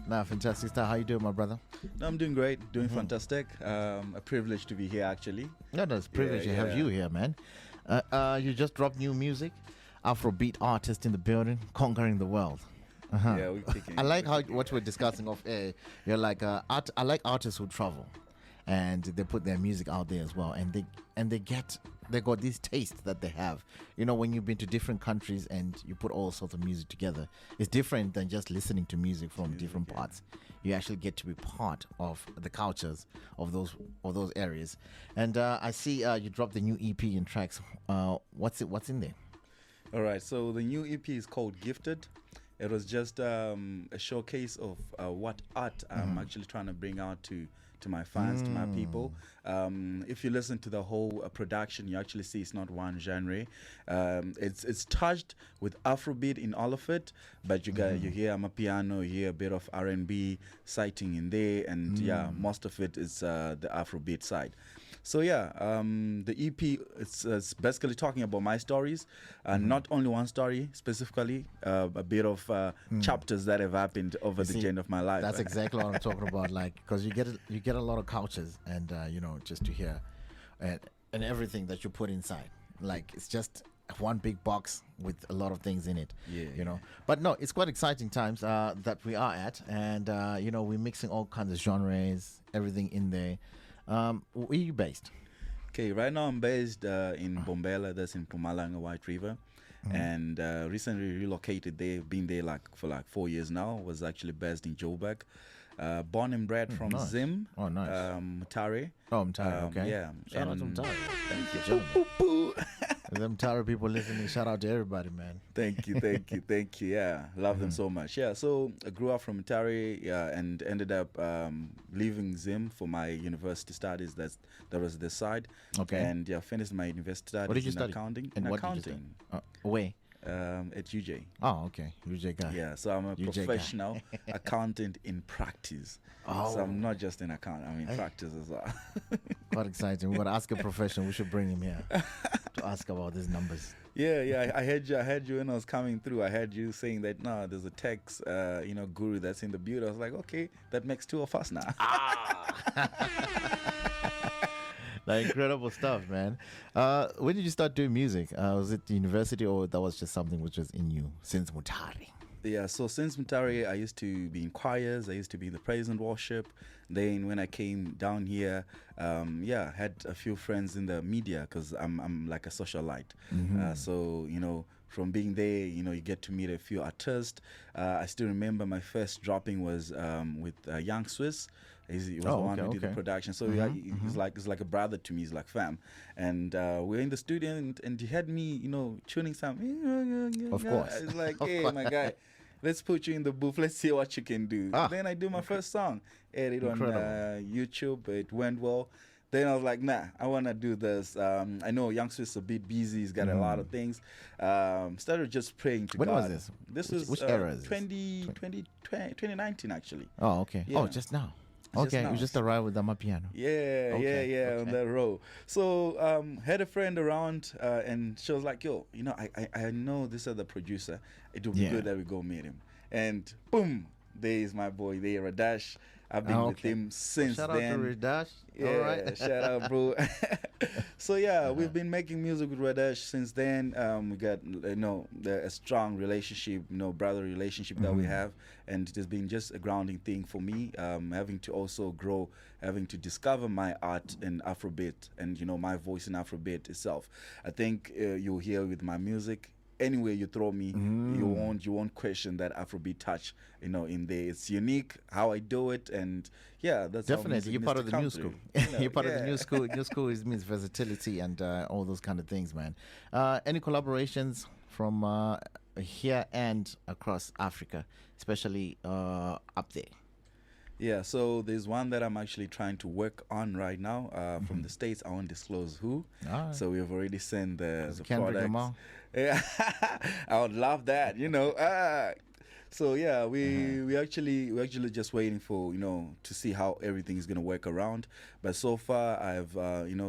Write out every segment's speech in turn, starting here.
Nah, fantastic stuff. How you doing, my brother? No, I'm doing great, doing fantastic. A privilege to be here, actually. No, it's a privilege to have you here, man. You just dropped new music, Afro Beat Artist in the building, conquering the world. Yeah, we're kicking. I like what we're discussing off air. You're like I like artists who travel, and they put their music out there as well, and they got this taste that they have. You know, when you've been to different countries and you put all sorts of music together, it's different than just listening to music from different parts. You actually get to be part of the cultures of those areas. And I see you dropped the new EP and tracks. What's in there? All right, so the new EP is called Gifted. It was just a showcase of what art I'm actually trying to bring out to my fans, to my people. If you listen to the whole production, you actually see it's not one genre. It's touched with Afrobeat in all of it, but you hear amapiano, you hear a bit of R&B sighting in there, and most of it is the Afrobeat side. So the EP it's basically talking about my stories, not only one story specifically, a bit of chapters that have happened over the journey of my life. That's exactly what I'm talking about. Like, because you get a lot of cultures, and just to hear and everything that you put inside. Like, it's just one big box with a lot of things in it. But no, it's quite exciting times that we are at, and we're mixing all kinds of genres, everything in there. Where are you based? Okay, right now I'm based in Bombela, that's in Mpumalanga, White River, and recently relocated there. Been there for 4 years now. Was actually based in Joburg, born and bred from nice. Zim. Oh, nice. Mutare. Oh, Mutare. Okay. Yeah. Shout out to Mutare. Thank you. The Mutare people listening, shout out to everybody, man. Thank you. Yeah, love them so much. Yeah, so I grew up from Mutare, and ended up leaving Zim for my university studies. That was this side. Okay. And finished my university studies. What did you in study? Accounting. And in what accounting. Did you study? Where? At UJ. Oh, okay. UJ guy. Yeah, so I'm a UJ professional accountant in practice. Oh. So I'm not just in accounting, I'm in practice as well. Quite exciting. We're going to ask a professional. We should bring him here to ask about these numbers. Yeah. I heard you when I was coming through. I heard you saying that, no, there's a tax, guru that's in the building. I was like, okay, that makes two of us now. Like, incredible stuff, man. When did you start doing music? Was it university, or that was just something which was in you since Mutare? Yeah, so since Mutare, I used to be in choirs. I used to be in the praise and worship. Then when I came down here, had a few friends in the media, because I'm like a socialite. So, from being there, you get to meet a few artists. I still remember my first dropping was with Young Swiss. He was the one who did the production. So he's like a brother to me. He's like fam. And we're in the studio, and he had me, tuning some. Of course. It's like, hey, my guy, let's put you in the booth. Let's see what you can do. Then I do my first song. Aired it on YouTube. It went well. Then I was like, nah, I want to do this. I know Young Swiss is a bit busy. He's got a lot of things. Started just praying to God. When was this? This was which era is 2019, actually. Oh, okay. Yeah. Oh, just now. Okay, you just arrived with the amapiano. Yeah, on that road. So had a friend around, and she was like, yo, I know this other producer. It would be good that we go meet him. And boom, there is my boy there, Radash. I've been with him since shout then. Shout out to Radash. Yeah, all right. Shout out, bro. So we've been making music with Radash since then. We got a strong relationship, brother relationship that we have, and it has been just a grounding thing for me. Having to also grow, having to discover my art in Afrobeat, and my voice in Afrobeat itself. I think you'll hear with my music. Anywhere you throw me, you won't question that Afrobeat touch, in there. It's unique how I do it, and that's definitely you're part of the new school. You're part of the new school. New school means versatility and all those kind of things, man. Any collaborations from here and across Africa, especially up there? Yeah, so there's one that I'm actually trying to work on right now from the States. I won't disclose who. So we've already sent the products. Yeah, I would love that, So yeah, we actually just waiting for to see how everything is gonna work around. But so far, I've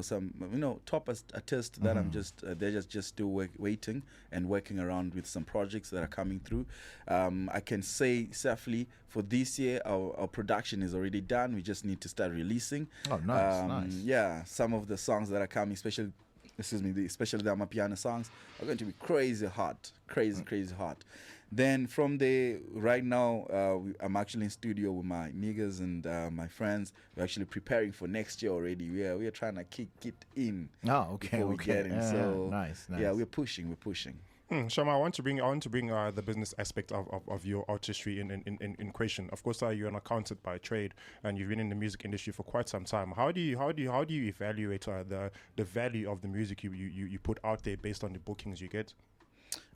some top artists that I'm just they're just still waiting and working around with some projects that are coming through. I can say safely for this year, our production is already done. We just need to start releasing. Oh, nice. Yeah, some of the songs that are coming, especially the Amapiano songs, are going to be crazy hot. Crazy hot. Then from there, right now, I'm actually in studio with my niggas and my friends. We're actually preparing for next year already. We are trying to kick it in. Oh, okay. Before we get in. So nice. yeah, we're pushing. Shama, I want to bring the business aspect of your artistry in question. Of course, you're an accountant by trade, and you've been in the music industry for quite some time. How do you evaluate the value of the music you put out there based on the bookings you get?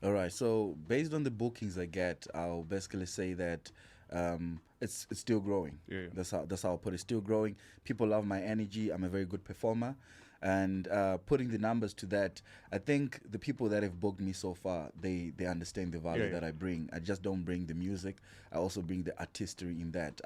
All right. So based on the bookings I get, I'll basically say that it's still growing. Yeah. That's how I'll put it. Still growing. People love my energy. I'm a very good performer. And putting the numbers to that, I think the people that have booked me so far, they understand the value that I bring. I just don't bring the music. I also bring the artistry in that.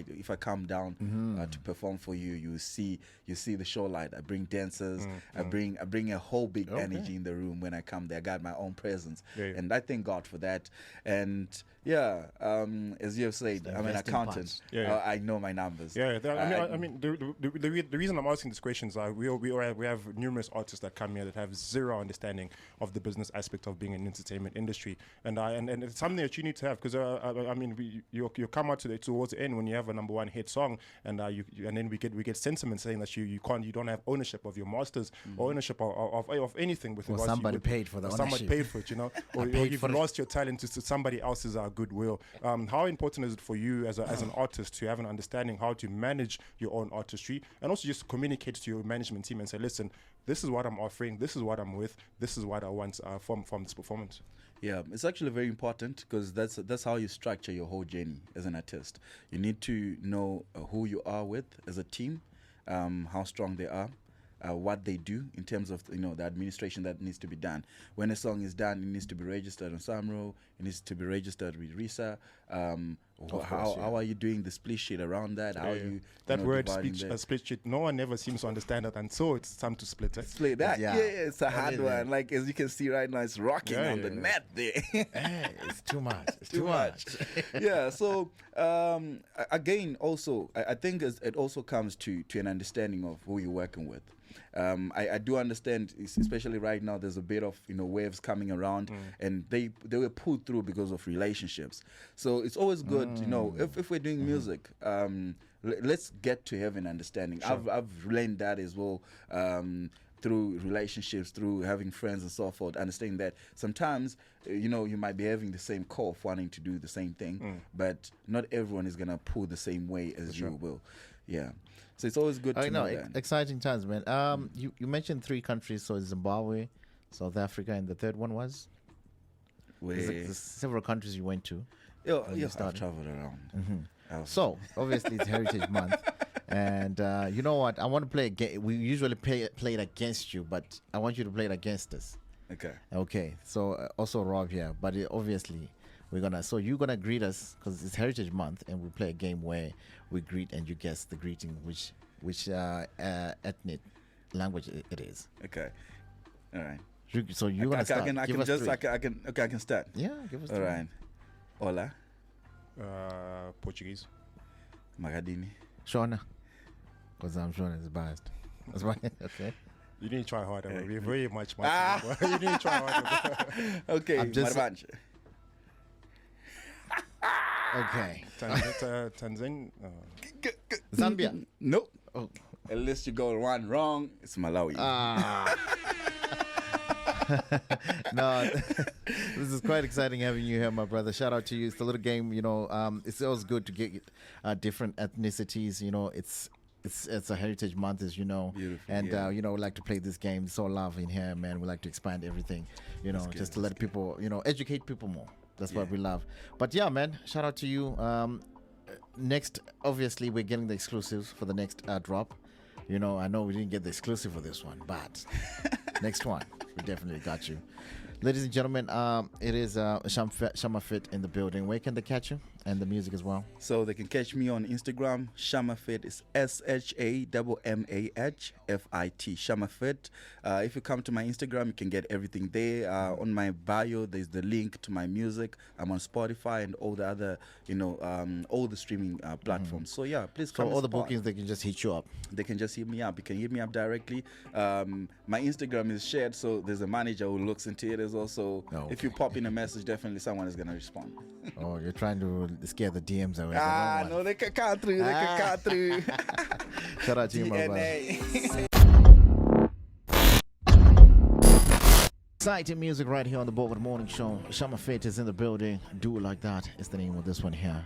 If I come down to perform for you, you see the show light. I bring dancers. I bring a whole big energy in the room when I come there. I got my own presence, and I thank God for that. And yeah, as you have said, I'm an accountant. I know my numbers. I mean, the reason I'm asking these questions are we have numerous artists that come here that have zero understanding of the business aspect of being in the entertainment industry, and it's something that you need to have, because I mean, you come out towards the end when you have a number one hit song, and then we get sentiment saying that you don't have ownership of your masters, or ownership of anything with regards somebody paid for the ownership. Somebody paid for it, or you've lost your talent to somebody else's goodwill. How important is it for you as an artist to have an understanding how to manage your own artistry, and also just communicate to your management team and say, listen, this is what I'm offering, this is what I'm with, this is what I want from this performance? Yeah, it's actually very important, because that's how you structure your whole journey as an artist. You need to know who you are with as a team, how strong they are, what they do in terms of the administration that needs to be done. When a song is done, it needs to be registered on Samro, it needs to be registered with RISA. How are you doing the split sheet around that? How are you that word split sheet? No one ever seems to understand that until it's time to split it. Split that, it's a hard one. Like, as you can see right now, it's rocking on the net there. It's too much. It's too much. Yeah. So again, also, I think it also comes to an understanding of who you're working with. I do understand, especially right now, there's a bit of waves coming around, and they were pulled through because of relationships. So it's always good, if we're doing music, let's get to have an understanding. Sure. I've learned that as well. Through relationships, through having friends and so forth, understanding that sometimes, you might be having the same call of wanting to do the same thing, but not everyone is going to pull the same way as you will. Yeah. So it's always good to know that. Exciting times, man. You mentioned 3 countries, so Zimbabwe, South Africa, and the third one was? There's several countries you went to. I've traveled around. So, obviously, it's Heritage Month. And you know what? I want to play a game. We usually play it against you, but I want you to play it against us. Okay. So, also Rob here. But obviously, you're going to greet us, because it's Heritage Month, and we play a game where we greet and you guess the greeting, which ethnic language it is. Okay. All right. So you're going to start. I can start. Yeah, give us all right. Hola. Portuguese. Magadini. Shona. Because I'm Shona is biased. That's why. Okay. You need to try harder. We're very much. You need to try harder. Okay. Marvanche. Okay. Tanzania. Zambia. Nope. Oh. Unless you go one wrong, it's Malawi. No, this is quite exciting having you here, my brother. Shout out to you. It's a little game, it's always good to get different ethnicities. It's a Heritage Month, as you know. Beautiful, and we like to play this game. It's all love in here, man. We like to expand everything, just to let people, educate people more. That's what we love. But yeah, man, shout out to you. Next, obviously, we're getting the exclusives for the next drop. I know we didn't get the exclusive for this one, but next one, we definitely got you. Ladies and gentlemen, it is Shammahfit in the building. Where can they catch you? And the music as well. So they can catch me on Instagram. Shammahfit is SHAMMAHFIT. Shammahfit. If you come to my Instagram, you can get everything there. On my bio, there's the link to my music. I'm on Spotify and all the other, all the streaming platforms. So yeah, please come. So all the bookings, they can just hit you up. They can just hit me up. You can hit me up directly. My Instagram is shared, so there's a manager who looks into it as well. So if you pop in a message, definitely someone is gonna respond. Oh, you're trying to scare the DMs away. No, they can come through. They can come through. Shout out to you, my brother. Exciting music right here on the Bogart Morning Show. Shammahfit is in the building. Do it like that is the name of this one here.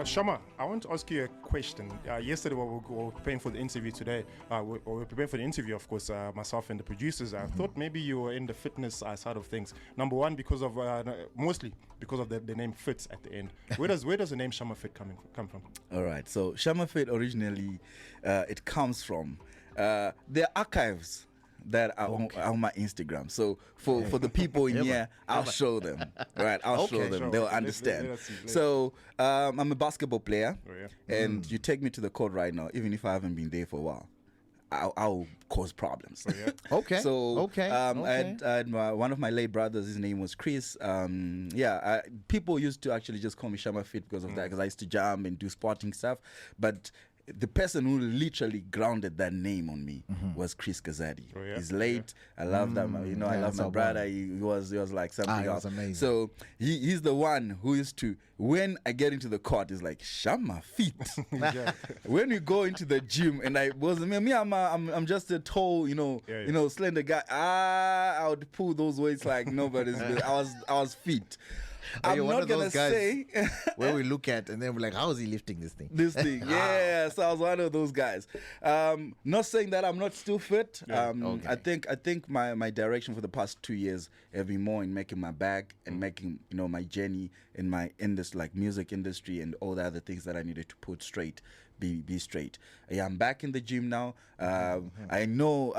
Shama, I want to ask you a question. Yesterday, while we were preparing for the interview today, we were preparing for the interview, of course, myself and the producers. I thought maybe you were in the fitness side of things. Number one, mostly because of the name Fits at the end. Where does the name Shammahfit come from? All right, so Shammahfit originally, it comes from the archives that are on my Instagram. So for the people in here, I'll show them. Right, I'll show them. They'll understand. Let's see. So I'm a basketball player, and you take me to the court right now, even if I haven't been there for a while, I'll cause problems. Okay. So I had one of my late brothers. His name was Chris. People used to actually just call me Shammahfit because of that, because I used to jump and do sporting stuff, but the person who literally grounded that name on me was Chris Kazadi. He's late. I love that. I love my brother. He was like something else. Amazing. So he's the one who used to, when I get into the court, he's like Shammahfit. When we go into the gym, and I'm just a tall, slender guy. I would pull those weights like nobody's. I was fit. I'm not gonna say where we look at and then we're like, how is he lifting this thing? Yeah. So I was one of those guys. Not saying that I'm not still fit. I think my direction for the past 2 years have been more in making my bag and making my journey in this like music industry and all the other things that I needed to put straight. Be straight. Yeah, I'm back in the gym now. I know,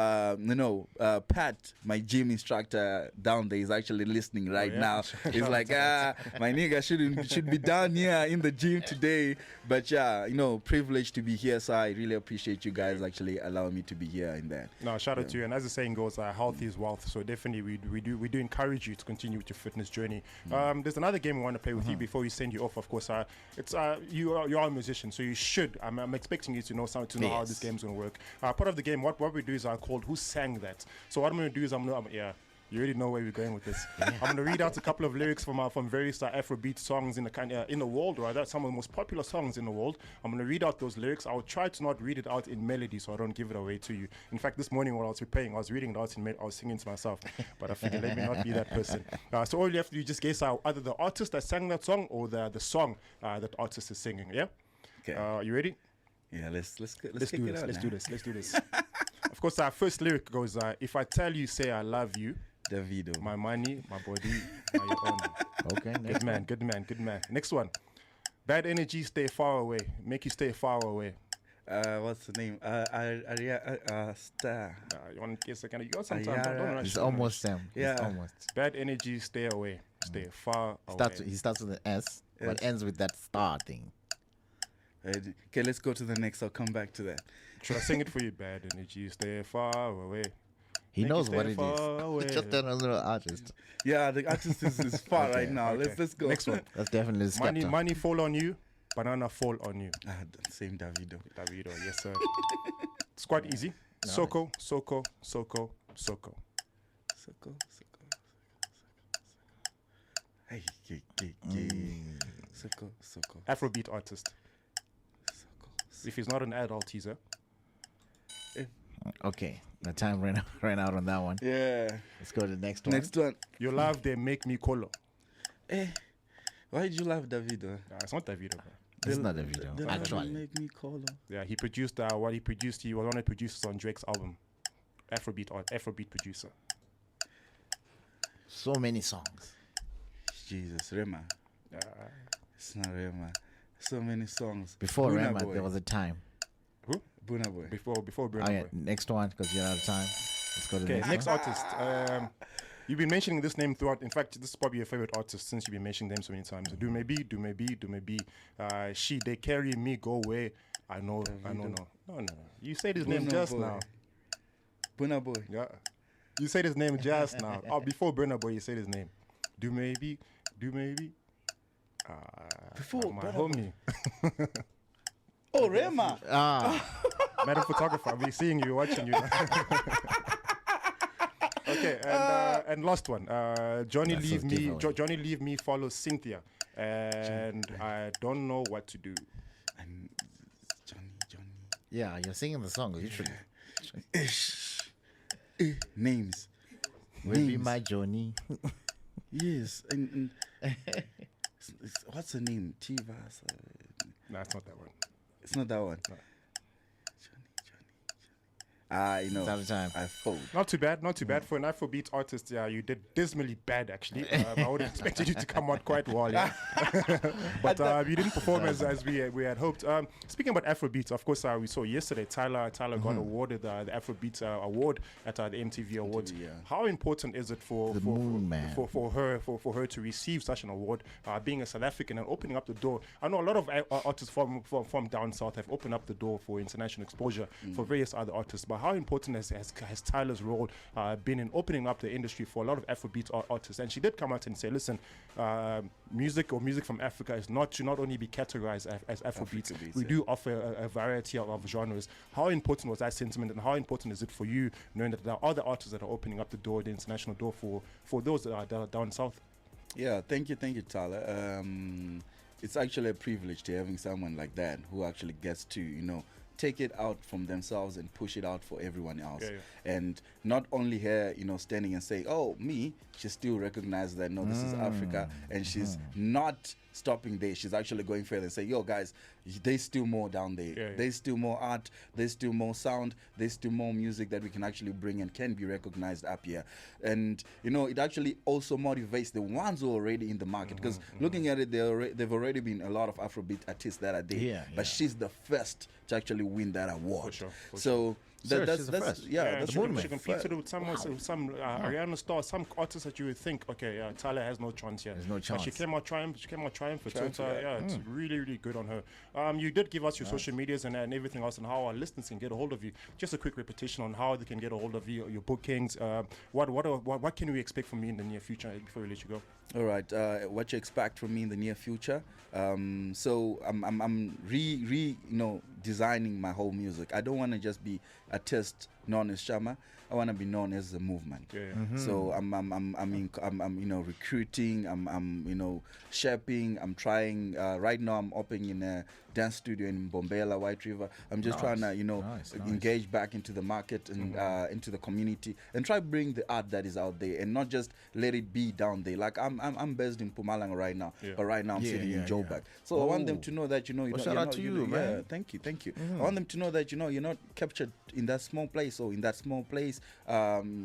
Pat, my gym instructor down there, is actually listening right now. He's like, my nigga should be down here in the gym today. But yeah, privileged to be here. So I really appreciate you guys actually allowing me to be here in that. No, shout out to you. And as the saying goes, health is wealth. So definitely we do encourage you to continue with your fitness journey. There's another game we want to play with you before we send you off. Of course, you are a musician, so you should. I'm expecting you to know how this game's going to work. Part of the game, what we do is called Who Sang That? So what I'm going to do is you already know where we're going with this. I'm going to read out a couple of lyrics from various Afro Beat songs in the world, or that's some of the most popular songs in the world. I'm going to read out those lyrics. I'll try to not read it out in melody so I don't give it away to you. In fact, this morning while I was preparing, I was reading it out in melody. I was singing to myself, but I figured let me not be that person. So all you have to do is just guess either the artist that sang that song or the song that artist is singing. Yeah. Okay. You ready? Yeah, let's do this. Let's do this. Of course, our first lyric goes, if I tell you, say I love you, Davido. My money, my body, now you own me. Okay. Good man. Next one. Bad energy, stay far away. Make you stay far away. What's the name? Star. You want to guess again? You got some time. It's almost Sam. Yeah. It's almost. Bad energy, stay away. Stay far away. He starts with an S, but ends with that star thing. Okay, let's go to the next. I'll come back to that. Should I sing it for you? Bad energy, stay far away. He knows what it is. Just another artist. Yeah, the artist is far right now. Okay. Let's go. Next one. That's definitely Skepta. Money fall on you, banana fall on you. Same Davido, yes sir. It's quite easy. Soko. Hey. Soko. Afro Beat Artist. If he's not an ad, I'll teaser. Okay, the time ran out on that one. Yeah. Let's go to the next one. Next one. Your love, they make me colo. Why did you love Davido? It's not Davido, bro. It's not Davido, actually. Make me colo. Yeah, he produced what he produced. He was one of the producers on Drake's album. Afro Beat producer. So many songs. Jesus, Rema. It's not Rema. So many songs. Before Rema, there was a time. Who? Burna Boy. Before Burna Boy. Next one, because you're out of time. Let's go to the next artist. You've been mentioning this name throughout. In fact, this is probably your favorite artist since you've been mentioning them so many times. Do maybe. She, they carry me, go away. I know. No. You said his name just now. Burna Boy. Yeah. You said his name just now. Oh, before Burna Boy, you said his name. Do maybe. Before my Burna homie. Oh, Rema. Madam photographer, I'll be seeing you, watching you. Okay, and last one. Johnny That's Leave so Me. different. Johnny Leave Me follows Cynthia, and I don't know what to do. And Johnny. Yeah, you're singing the song literally. Names. Will be my Johnny. Yes. And what's her name? Tivas. No, it's not that one. It's not that one. No. Johnny. It's out of time. I fold. Not too bad for an Afro Beat artist. Yeah, you did dismally bad actually. I would have expected you to come out quite well. Yeah. But you didn't perform as we had hoped. Speaking about Afro Beats, of course, we saw yesterday Tyler got awarded the Afro Beats award at the MTV Awards. Yeah. How important is it for her to receive such an award, being a South African and opening up the door? I know a lot of artists from down south have opened up the door for international exposure for various other artists. But how important has Tyler's role been in opening up the industry for a lot of Afrobeat artists? And she did come out and say, listen, music from Africa is not to not only be categorized as Afrobeat. We do offer a variety of genres. How important was that sentiment, and how important is it for you knowing that there are other artists that are opening up the international door for those that are down south? Yeah, thank you, Tyler. It's actually a privilege to having someone like that who actually gets to, take it out from themselves and push it out for everyone else. And not only her, standing and saying, oh, me, she still recognizes that, no, this is Africa. And she's not stopping there. She's actually going further and saying, yo, guys, there's still more down there. There's still more art. There's still more sound. There's still more music that we can actually bring and can be recognized up here. And, it actually also motivates the ones who are already in the market. Because looking at it, they've already been a lot of Afrobeat artists that are there. But she's the first to actually win that award. For sure. So that's she competed with some Ariana Star, some artists that you would think, okay, Tyler has no chance here. There's no chance. But she came out triumphant. So it's really, really good on her. You did give us your social medias and everything else, and how our listeners can get a hold of you. Just a quick repetition on how they can get a hold of you, your bookings. What can we expect from you in the near future before we let you go? All right, what you expect from me in the near future? So I'm designing my whole music. I don't want to just be a artist known as Shama. I want to be known as a movement. So I'm recruiting. I'm shaping. I'm trying. Right now I'm opening in a dance studio in Mbombela, White River. I'm just trying to engage back into the market and into the community and try bring the art that is out there and not just let it be down there. Like I'm based in Mpumalanga right now, but right now I'm sitting in Joburg. So I want them to know that shout out to you, man. Thank you. I want them to know that you're not captured in that small place or in that small place,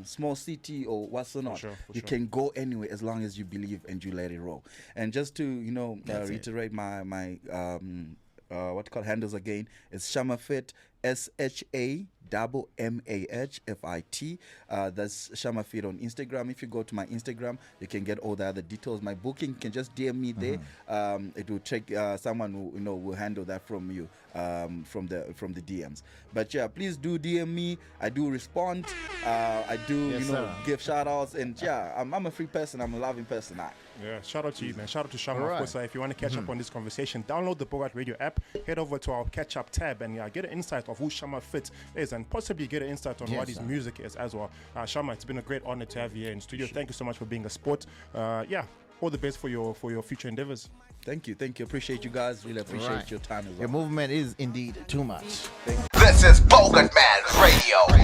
small city or what's not. You can go anywhere as long as you believe and you let it roll. And just to reiterate my handles again, it's Shammahfit, SHAMMAHFIT. That's Shammahfit on Instagram. If you go to my Instagram, you can get all the other details. My booking, can just DM me there. It will take someone who will handle that from you, from the DMs. But yeah, please do DM me. I do respond. I do give shout outs, and I'm a free person. I'm a loving person. Yeah, shout out to you, man. Shout out to Shama. Of course, if you want to catch up on this conversation, download the Bogart Radio app, head over to our catch up tab, and get an insight of who Shammahfit is, and possibly get an insight on what his music is as well. Shama, it's been a great honor to have you here in studio. Thank you so much for being a sport. All the best for your future endeavors. Thank you. Appreciate you guys. Really appreciate your time as well. Your movement is indeed too much. This is Bogart Man Radio.